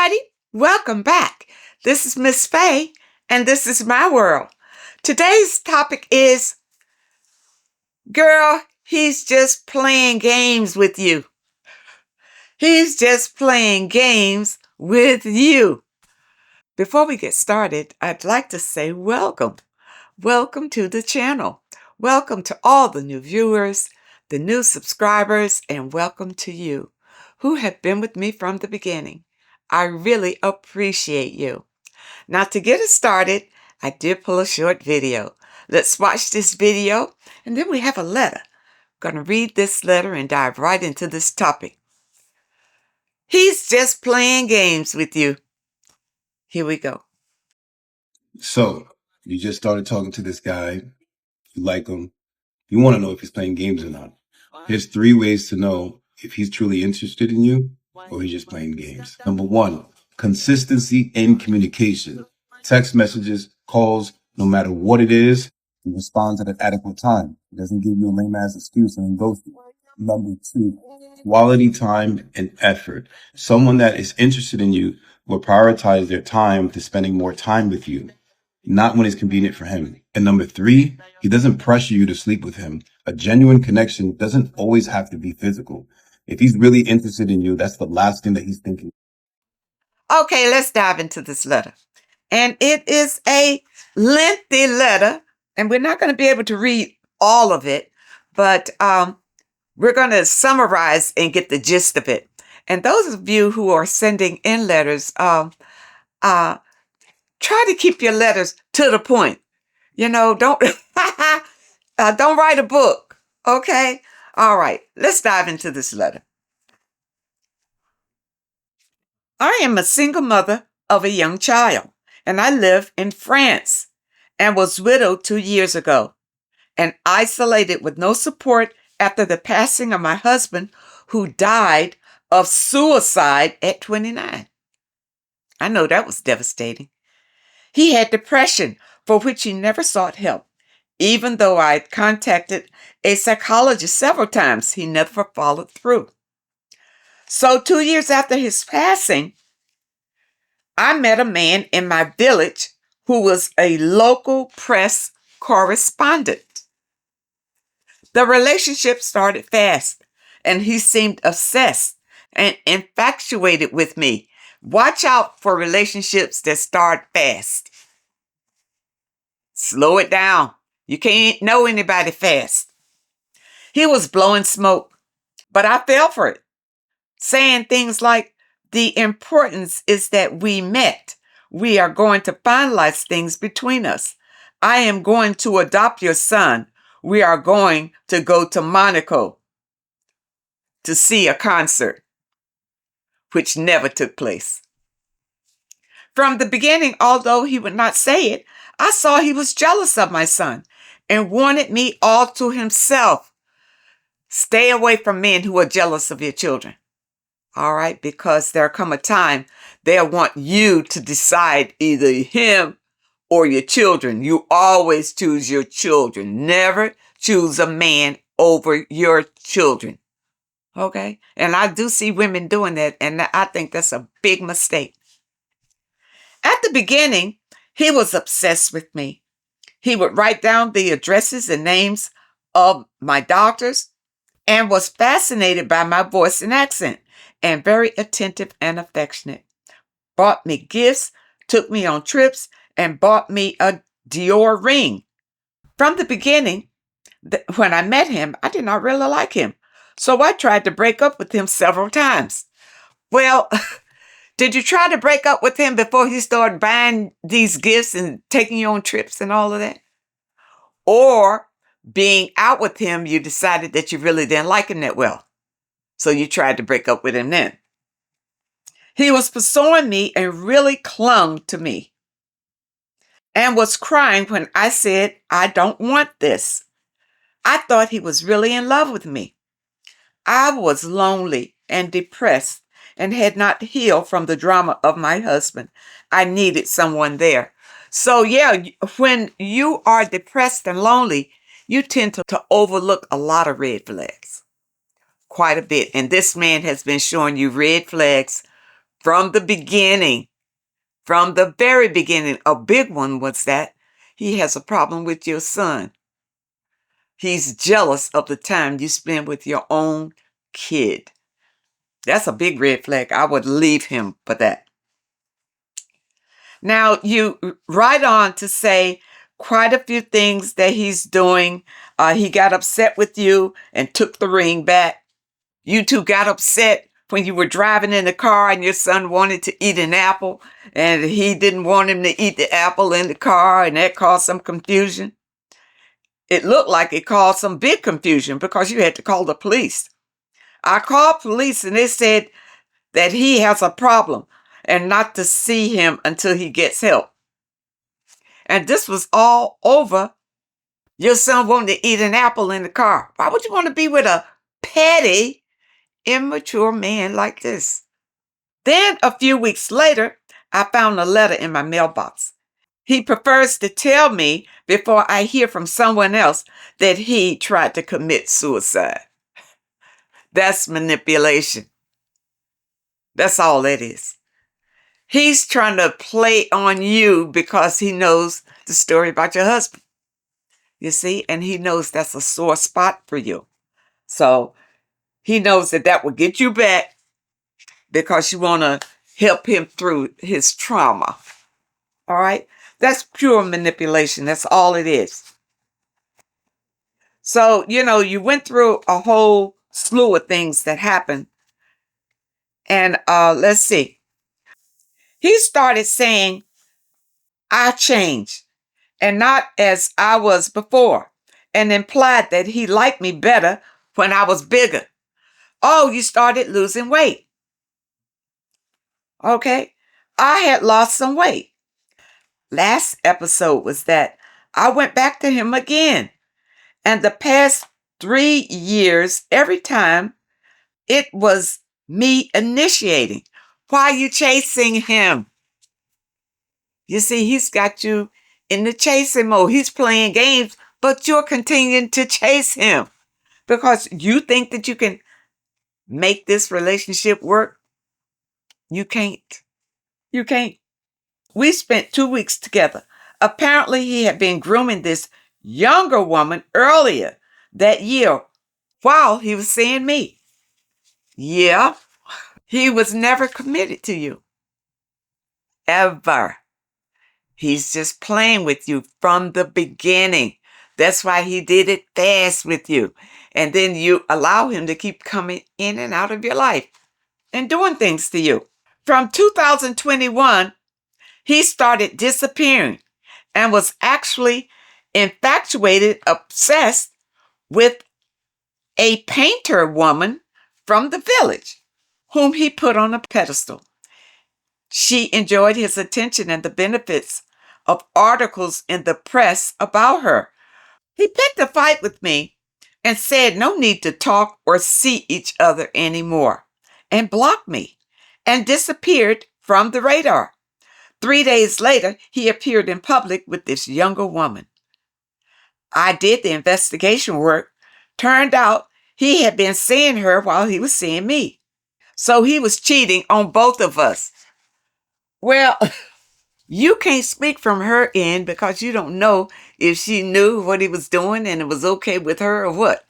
everybody. Welcome back. This is Miss Faye, and this is my world. Today's topic is, girl, he's just playing games with you. He's just playing games with you. Before we get started, I'd like to say welcome. Welcome to the channel. Welcome to all the new viewers, the new subscribers, and welcome to you who have been with me from the beginning. I really appreciate you. Now, to get us started, I did pull a short video. Let's watch this video, and then we have a letter. I'm going to read this letter and dive right into this topic. He's just playing games with you. Here we go. So, you just started talking to this guy. You like him. You want to know if he's playing games or not. Here's 3 ways to know if he's truly interested in you or he's just playing games. Number 1, consistency in communication. Text messages, calls, no matter what it is, he responds at an adequate time. He doesn't give you a lame-ass excuse and then ghost you. Number 2, quality time and effort. Someone that is interested in you will prioritize their time to spending more time with you, not when it's convenient for him. And number 3, he doesn't pressure you to sleep with him. A genuine connection doesn't always have to be physical. If he's really interested in you, that's the last thing that he's thinking. Okay, let's dive into this letter. And it is a lengthy letter, and we're not going to be able to read all of it, but we're going to summarize and get the gist of it. And those of you who are sending in letters, try to keep your letters to the point. You know, don't write a book. Okay? All right. Let's dive into this letter. I am a single mother of a young child, and I live in France and was widowed 2 years ago and isolated with no support after the passing of my husband, who died of suicide at 29. I know that was devastating. He had depression, for which he never sought help. Even though I had contacted a psychologist several times, he never followed through. So 2 years after his passing, I met a man in my village who was a local press correspondent. The relationship started fast, and he seemed obsessed and infatuated with me. Watch out for relationships that start fast. Slow it down. You can't know anybody fast. He was blowing smoke, but I fell for it, saying things like, the importance is that we met. We are going to finalize things between us. I am going to adopt your son. We are going to go to Monaco to see a concert, which never took place. From the beginning, although he would not say it, I saw he was jealous of my son and wanted me all to himself. Stay away from men who are jealous of your children. All right, because there'll come a time they'll want you to decide either him or your children. You always choose your children. Never choose a man over your children. Okay? And I do see women doing that, and I think that's a big mistake. At the beginning, he was obsessed with me. He would write down the addresses and names of my doctors and was fascinated by my voice and accent, and very attentive and affectionate. Bought me gifts, took me on trips, and bought me a Dior ring. From the beginning, when I met him, I did not really like him, so I tried to break up with him several times. Well, did you try to break up with him before he started buying these gifts and taking you on trips and all of that? Or being out with him, you decided that you really didn't like him that well, so you tried to break up with him then. He was pursuing me and really clung to me and was crying when I said, I don't want this. I thought he was really in love with me. I was lonely and depressed and had not healed from the drama of my husband. I needed someone there. So yeah, when you are depressed and lonely, you tend to overlook a lot of red flags. Quite a bit. And this man has been showing you red flags from the beginning. From the very beginning. A big one was that he has a problem with your son. He's jealous of the time you spend with your own kid. That's a big red flag. I would leave him for that. Now, you right on to say quite a few things that he's doing. He got upset with you and took the ring back. You two got upset when you were driving in the car and your son wanted to eat an apple and he didn't want him to eat the apple in the car, and that caused some confusion. It looked like it caused some big confusion because you had to call the police. I called police and they said that he has a problem and not to see him until he gets help. And this was all over your son wanting to eat an apple in the car. Why would you want to be with a petty, immature man like this? Then a few weeks later, I found a letter in my mailbox. He prefers to tell me before I hear from someone else that he tried to commit suicide. That's manipulation. That's all that is. He's trying to play on you because he knows the story about your husband. You see, and he knows that's a sore spot for you. So he knows that that will get you back because you want to help him through his trauma. All right? That's pure manipulation. That's all it is. So, you went through a whole slew of things that happened. And let's see. He started saying, I changed and not as I was before, and implied that he liked me better when I was bigger. Oh, you started losing weight. Okay. I had lost some weight. Last episode was that I went back to him again. And the past 3 years, every time, it was me initiating. Why are you chasing him? You see, he's got you in the chasing mode. He's playing games, but you're continuing to chase him because you think that you can make this relationship work. You can't. You can't. We spent 2 weeks together. Apparently, he had been grooming this younger woman earlier that year while he was seeing me. Yeah, he was never committed to you. Ever. He's just playing with you from the beginning. That's why he did it fast with you. And then you allow him to keep coming in and out of your life and doing things to you. From 2021, he started disappearing and was actually infatuated, obsessed with a painter woman from the village whom he put on a pedestal. She enjoyed his attention and the benefits of articles in the press about her. He picked a fight with me and said no need to talk or see each other anymore, and blocked me and disappeared from the radar. 3 days later, he appeared in public with this younger woman. I did the investigation work. Turned out he had been seeing her while he was seeing me. So he was cheating on both of us. Well, you can't speak from her end because you don't know if she knew what he was doing and it was okay with her or what.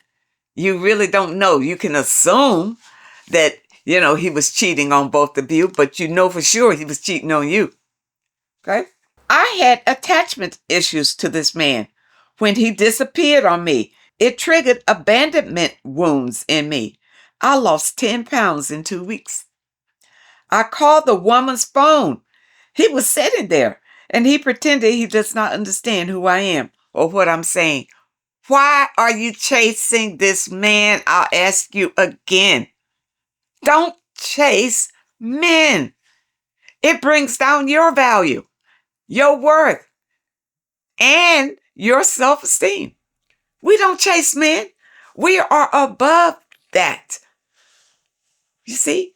You really don't know. You can assume that, he was cheating on both of you, but you know for sure he was cheating on you. Okay? I had attachment issues to this man. When he disappeared on me, it triggered abandonment wounds in me. I lost 10 pounds in 2 weeks. I called the woman's phone. He was sitting there and he pretended he does not understand who I am or what I'm saying. Why are you chasing this man? I'll ask you again. Don't chase men. It brings down your value, your worth, and your self-esteem. We don't chase men. We are above that. You see?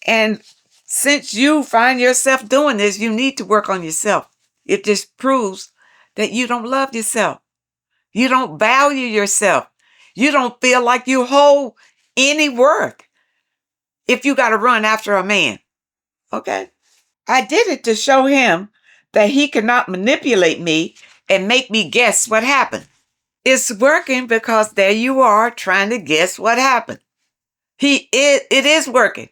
And since you find yourself doing this, you need to work on yourself. It just proves that you don't love yourself. You don't value yourself. You don't feel like you hold any worth if you got to run after a man. Okay. I did it to show him that he cannot manipulate me and make me guess what happened. It's working because there you are trying to guess what happened. It is working.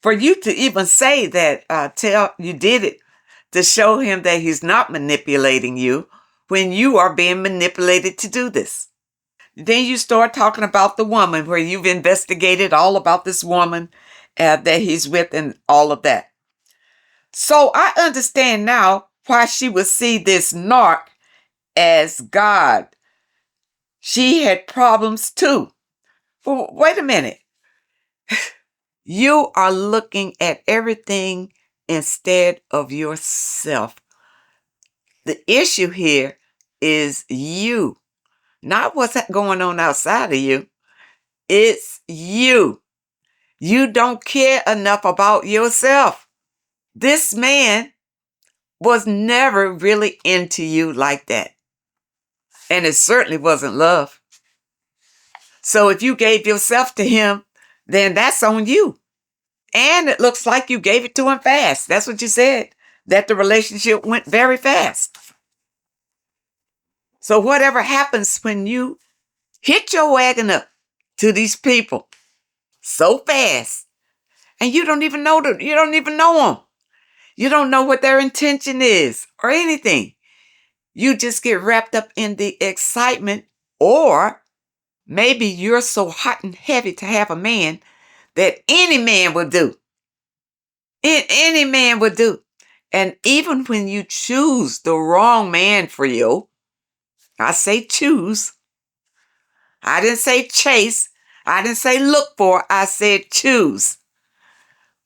For you to even say that, tell you did it to show him that he's not manipulating you when you are being manipulated to do this. Then you start talking about the woman where you've investigated all about this woman that he's with and all of that. So I understand now why she would see this narc as God. She had problems too. Well, wait a minute. You are looking at everything instead of yourself. The issue here is you, not what's going on outside of you. It's you. You don't care enough about yourself. This man was never really into you like that. And it certainly wasn't love. So if you gave yourself to him, then that's on you. And it looks like you gave it to him fast. That's what you said, that the relationship went very fast. So whatever happens when you hit your wagon up to these people so fast, and you don't even know them, you don't even know them. You don't know what their intention is or anything. You just get wrapped up in the excitement, or maybe you're so hot and heavy to have a man that any man would do. Any man would do. And even when you choose the wrong man for you, I say choose. I didn't say chase. I didn't say look for. I said choose.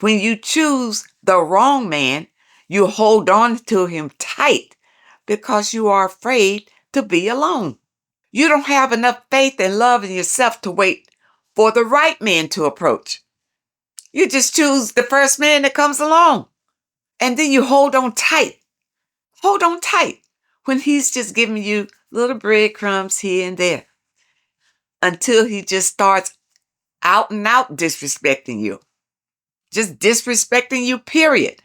When you choose the wrong man, you hold on to him tight because you are afraid to be alone. You don't have enough faith and love in yourself to wait for the right man to approach. You just choose the first man that comes along. And then you hold on tight. Hold on tight when he's just giving you little breadcrumbs here and there until he just starts out and out disrespecting you. Just disrespecting you, period.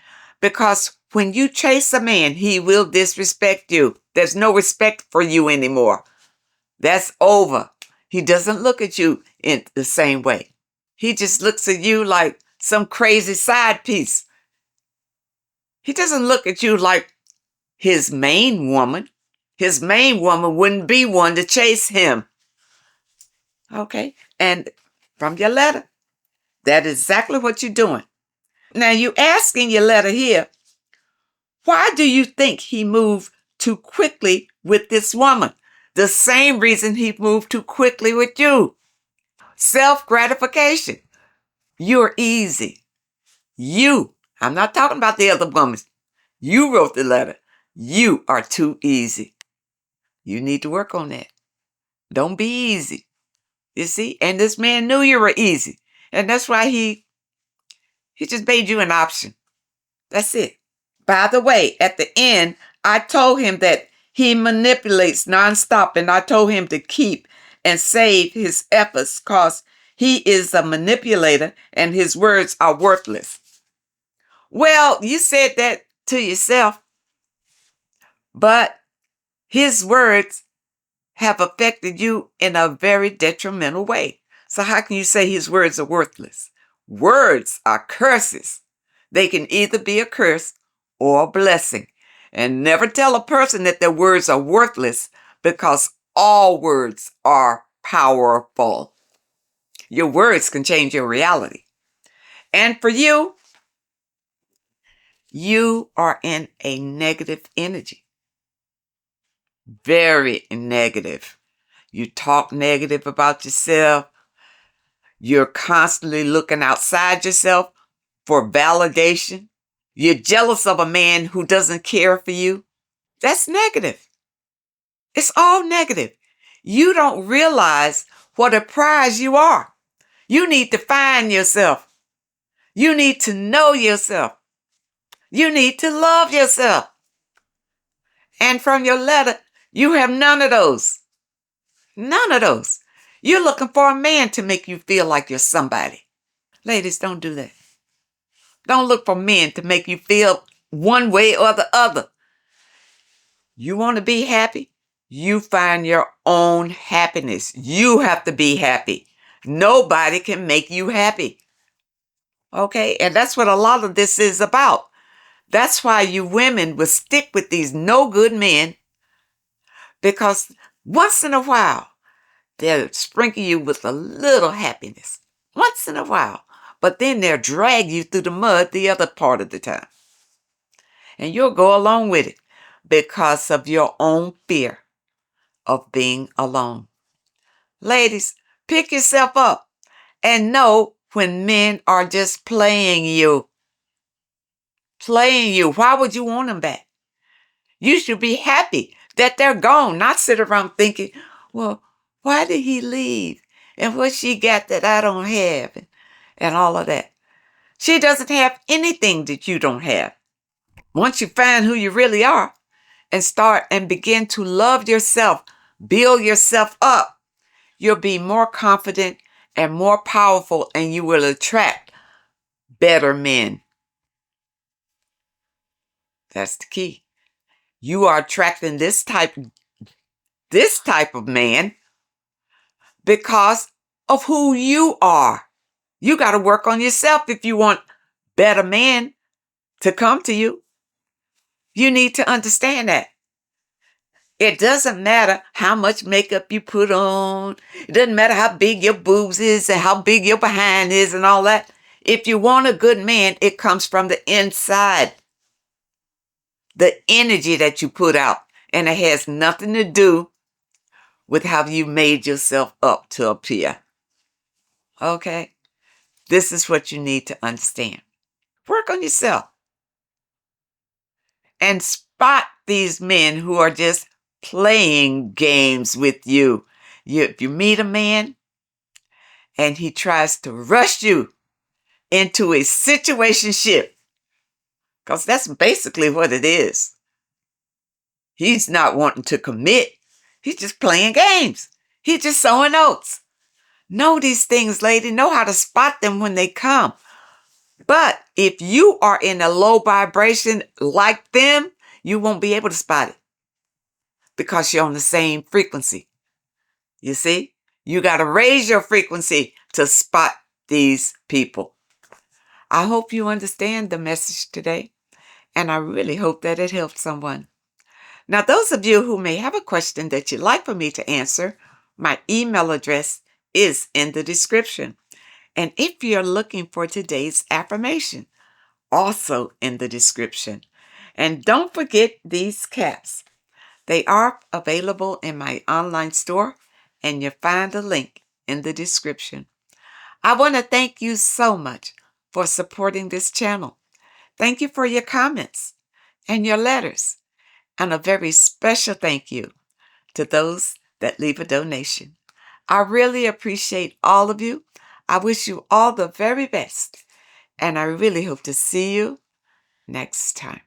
Because when you chase a man, he will disrespect you. There's no respect for you anymore. That's over. He doesn't look at you in the same way. He just looks at you like some crazy side piece. He doesn't look at you like his main woman. His main woman wouldn't be one to chase him. Okay? And from your letter, that is exactly what you're doing. Now, you ask in your letter here, why do you think he moved too quickly with this woman? The same reason he moved too quickly with you. Self-gratification. You're easy. I'm not talking about the other woman. You wrote the letter. You are too easy. You need to work on that. Don't be easy. You see? And this man knew you were easy. And that's why he just made you an option. That's it. By the way, at the end, I told him that he manipulates nonstop, and I told him to keep and save his efforts because he is a manipulator and his words are worthless. Well, you said that to yourself, but his words have affected you in a very detrimental way. So how can you say his words are worthless? Words are curses. They can either be a curse or a blessing. And never tell a person that their words are worthless, because all words are powerful. Your words can change your reality. And for you, you are in a negative energy. Very negative. You talk negative about yourself. You're constantly looking outside yourself for validation. You're jealous of a man who doesn't care for you. That's negative. It's all negative. You don't realize what a prize you are. You need to find yourself. You need to know yourself. You need to love yourself. And from your letter, you have none of those. None of those. You're looking for a man to make you feel like you're somebody. Ladies, don't do that. Don't look for men to make you feel one way or the other. You want to be happy? You find your own happiness. You have to be happy. Nobody can make you happy. Okay? And that's what a lot of this is about. That's why you women will stick with these no good men, because once in a while, they'll sprinkle you with a little happiness. Once in a while. But then they'll drag you through the mud the other part of the time. And you'll go along with it because of your own fear of being alone. Ladies, pick yourself up and know when men are just playing you. Playing you. Why would you want them back? You should be happy that they're gone, not sit around thinking, well, why did he leave? And what she got that I don't have? And all of that. She doesn't have anything that you don't have. Once you find who you really are and start and begin to love yourself, build yourself up, you'll be more confident and more powerful, and you will attract better men. That's the key. You are attracting this type of man because of who you are. You got to work on yourself if you want better men to come to you. You need to understand that. It doesn't matter how much makeup you put on. It doesn't matter how big your boobs is and how big your behind is and all that. If you want a good man, it comes from the inside. The energy that you put out. And it has nothing to do with how you made yourself up to appear. Okay? This is what you need to understand. Work on yourself. And spot these men who are just playing games with you. If you meet a man and he tries to rush you into a situationship, because that's basically what it is. He's not wanting to commit. He's just playing games. He's just sowing oats. Know these things, lady. Know how to spot them when they come. But if you are in a low vibration like them, you won't be able to spot it because you're on the same frequency. You see? You got to raise your frequency to spot these people. I hope you understand the message today, and I really hope that it helped someone. Now, those of you who may have a question that you'd like for me to answer, my email address is in the description. And if you're looking for today's affirmation, also in the description. And don't forget these caps. They are available in my online store, and you'll find a link in the description. I want to thank you so much for supporting this channel. Thank you for your comments and your letters. And a very special thank you to those that leave a donation. I really appreciate all of you. I wish you all the very best. And I really hope to see you next time.